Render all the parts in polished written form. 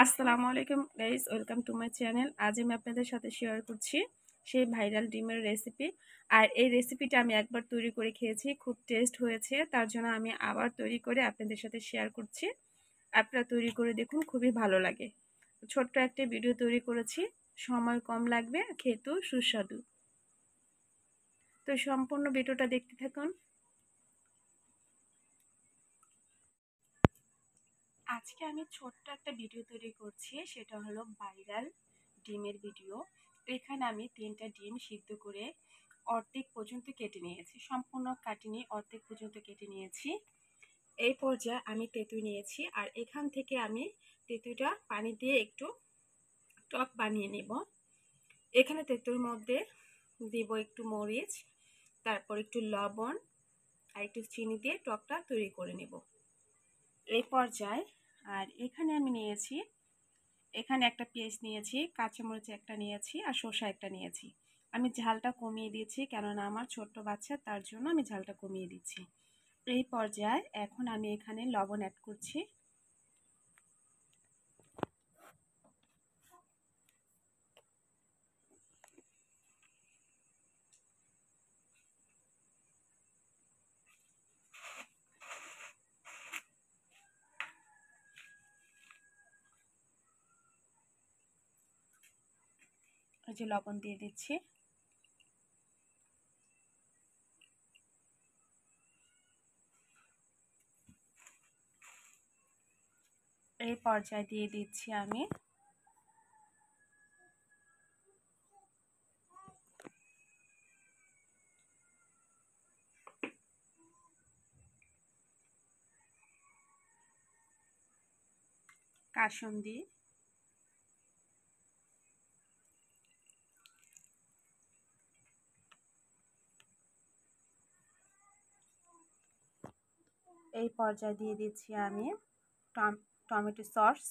আসসালামু আলাইকুম guys, welcome to my channel. আজ আমি আপনাদের সাথে শেয়ার করছি সেই ভাইরাল ডিমের রেসিপি। আর এই রেসিপিটা আমি একবার তৈরি করে খেয়েছি, খুব টেস্ট হয়েছে। তার জন্য আমি আবার তৈরি করে আপনাদের সাথে শেয়ার করছি। আপনারা তৈরি করে দেখুন, খুবই ভালো লাগে। ছোট্ট একটা ভিডিও তৈরি করেছি, সময় কম লাগবে, খেতেও সুস্বাদু। তো সম্পূর্ণ ভিডিওটা দেখতে থাকুন। আজকে আমি ছোট্ট একটা ভিডিও তৈরি করছি, সেটা হলো ভাইরাল ডিমের ভিডিও। এখানে আমি 3টা ডিম সিদ্ধ করে অর্ধেক পর্যন্ত কেটে নিয়েছি, সম্পূর্ণ কাটিনি, অর্ধেক পর্যন্ত কেটে নিয়েছি। এই পর্যায়ে আমি তেঁতুল নিয়েছি, আর এখান থেকে আমি তেঁতুলটা পানি দিয়ে একটু টক বানিয়ে নেব। এখানে তেঁতুর মধ্যে দেব একটু মরিচ, তারপর একটু লবণ আর একটু চিনি দিয়ে টকটা তৈরি করে নেব এই পর্যায়ে। আর এখানে আমি নিয়েছি, এখানে একটা পেঁয়াজ নিয়েছি, কাঁচামরিচ একটা নিয়েছি, আর শসা একটা নিয়েছি। আমি ঝালটা কমিয়ে দিয়েছি, কেননা আমার ছোট্ট বাচ্চা, তার জন্য আমি ঝালটা কমিয়ে দিচ্ছি। এই পর্যায়ে এখন আমি এখানে লবণ অ্যাড করছি। এই যে লবণ দিয়ে দিচ্ছি। এই পর্যায়ে দিয়ে দিচ্ছি আমি কাসুন্দি। এই পর্যায়ে দিয়ে দিচ্ছি আমি টমেটো সস।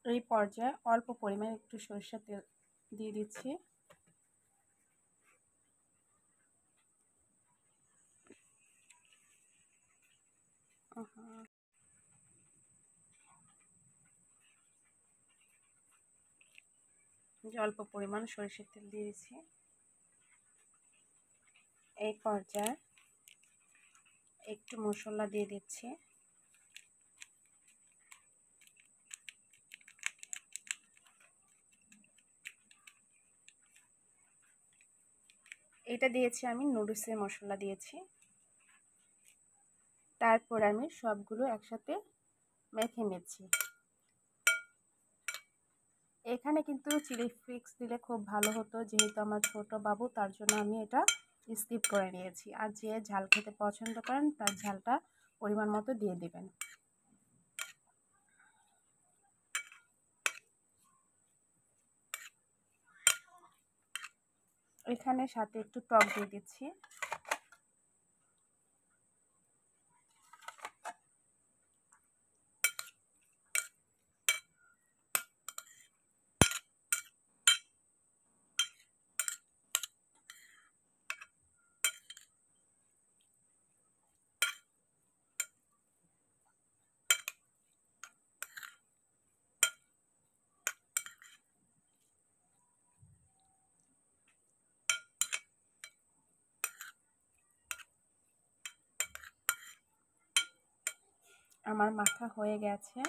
এই পর্যায়ে অল্প পরিমাণে একটু সরষের তেল দিয়ে দিচ্ছি। অল্প পরিমাণ সরষের তেল দিয়ে দিচ্ছি। এই পর্যায়ে একটু মশলা দিয়ে দিচ্ছি। এটা দিয়েছি আমি নুডলসের মশলা দিয়েছি। তারপর আমি সবগুলো একসাথে মেখে নিচ্ছি। এখানে কিন্তু চিলি ফ্লেক্স দিলে খুব ভালো হতো, যেহেতু আমার ছোট বাবু, তার জন্য আমি এটা স্কিপ করে নিয়েছি। আর যে ঝাল খেতে পছন্দ করেন, তার ঝালটা পরিমাণ মতো দিয়ে দিবেন। এখানে সাথে একটু টক দিয়ে দিচ্ছি। আমার মাখা হয়ে গেছে।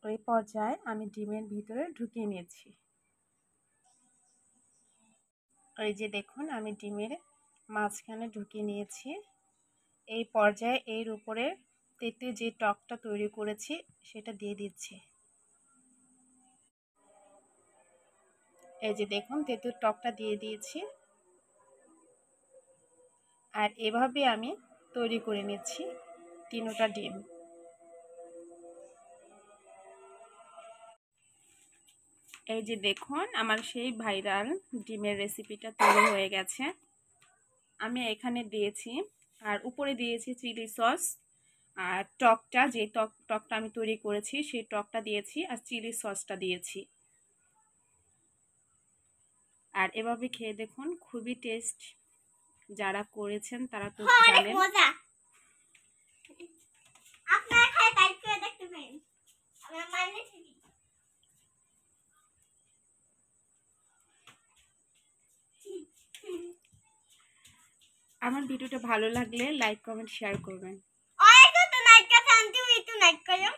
ওই পর্যায়ে আমি ডিমের ভিতরে ঢুকিয়ে নিয়েছি। ওই যে দেখুন, আমি ডিমের মাঝখানে ঢুকিয়ে নিয়েছি। এই পর্যায়ে এর উপরে তেঁতুল যে টকটা তৈরি করেছি সেটা দিয়ে দিচ্ছি। এই যে দেখুন, তেঁতুল টকটা দিয়ে দিয়েছি। আর এভাবে আমি তৈরি করে নিচ্ছি 3টা ডিম। এই যে দেখুন, আমার সেই ভাইরাল ডিমের রেসিপিটা তৈরি হয়ে গেছে। আমি এখানে দিয়েছি, আর উপরে দিয়েছি চিলি সস, আর টকটা, যে টকটা আমি তৈরি করেছি সেই টকটা দিয়েছি, আর চিলি সসটা দিয়েছি। আর এভাবে খেয়ে দেখুন, খুবই টেস্ট। যারা করেছেন তারা তো অনেক জানেন। মজা, আপনারা খালি টাইপ করে দেখতে পারেন। আমার মানে আমার ভিডিওটা ভালো লাগলে লাইক কমেন্ট শেয়ার করবেন। অনেক তো নাইট কথা, তুমি একটু নাইট করো।